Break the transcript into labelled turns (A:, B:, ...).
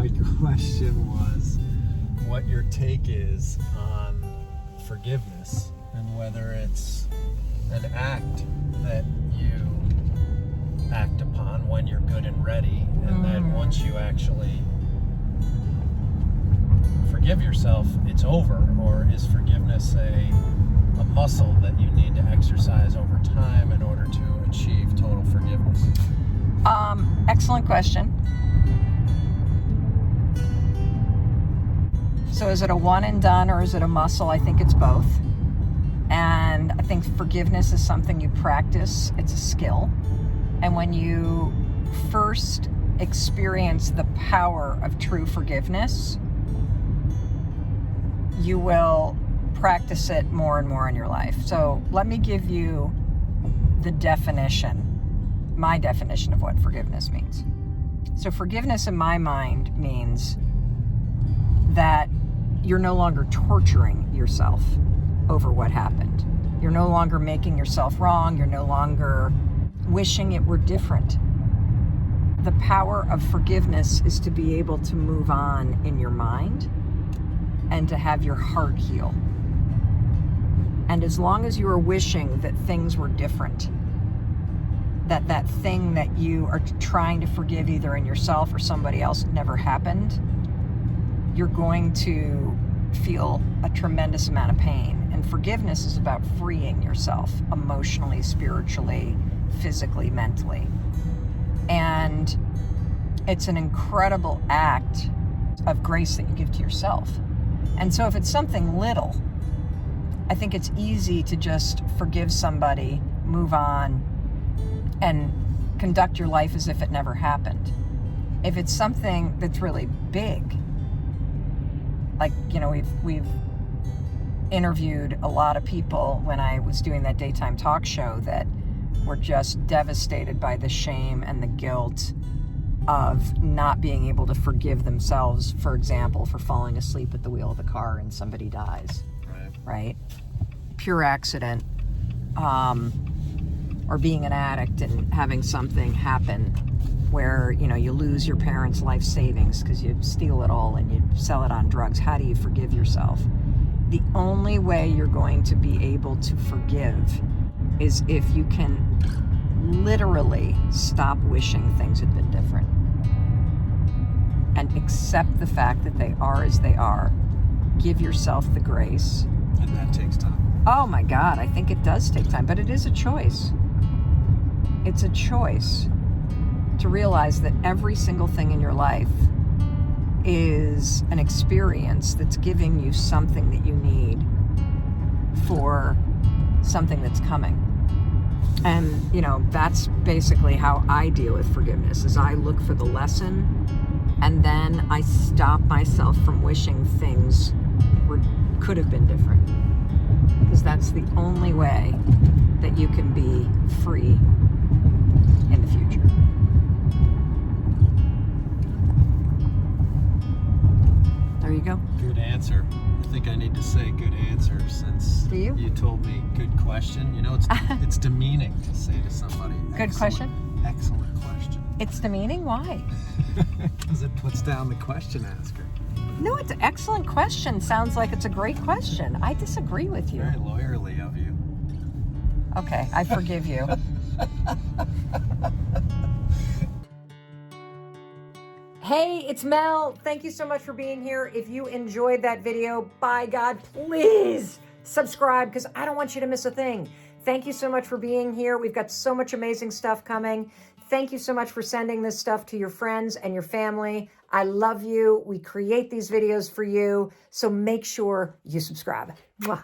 A: My question was what your take is on forgiveness and whether it's an act that you act upon when you're good and ready, and then once you actually forgive yourself, it's over, or is forgiveness a muscle that you need to exercise over time in order to achieve total forgiveness?
B: Excellent question. So is it a one and done, or is it a muscle? I think it's both. And I think forgiveness is something you practice. It's a skill. And when you first experience the power of true forgiveness, you will practice it more and more in your life. So let me give you the definition, my definition of what forgiveness means. So forgiveness in my mind means that you're no longer torturing yourself over what happened. You're no longer making yourself wrong. You're no longer wishing it were different. The power of forgiveness is to be able to move on in your mind and to have your heart heal. And as long as you are wishing that things were different, that thing that you are trying to forgive either in yourself or somebody else never happened, you're going to feel a tremendous amount of pain. And forgiveness is about freeing yourself emotionally, spiritually, physically, mentally. And it's an incredible act of grace that you give to yourself. And so if it's something little, I think it's easy to just forgive somebody, move on, and conduct your life as if it never happened. If it's something that's really big, like, you know, we've interviewed a lot of people when I was doing that daytime talk show that were just devastated by the shame and the guilt of not being able to forgive themselves, for example, for falling asleep at the wheel of the car and somebody dies, right? Pure accident, or being an addict and having something happen where, you know, you lose your parents' life savings because you steal it all and you sell it on drugs. How do you forgive yourself? The only way you're going to be able to forgive is if you can literally stop wishing things had been different and accept the fact that they are as they are. Give yourself the grace.
A: And that takes time.
B: Oh my God, I think it does take time, but it is a choice. It's a choice to realize that every single thing in your life is an experience that's giving you something that you need for something that's coming. And, you know, that's basically how I deal with forgiveness, is I look for the lesson and then I stop myself from wishing things could have been different. Because that's the only way that you can be free in the future. There you go.
A: Good answer. I think I need to say good answer since you told me good question. You know, it's demeaning to say to somebody,
B: good question?
A: Excellent question.
B: It's demeaning? Why?
A: Because it puts down the question asker.
B: No, it's an excellent question. Sounds like it's a great question. I disagree with you.
A: Very lawyerly of you.
B: Okay, I forgive you. Hey, it's Mel. Thank you so much for being here. If you enjoyed that video, by God, please subscribe because I don't want you to miss a thing. Thank you so much for being here. We've got so much amazing stuff coming. Thank you so much for sending this stuff to your friends and your family. I love you. We create these videos for you, so make sure you subscribe. Mwah.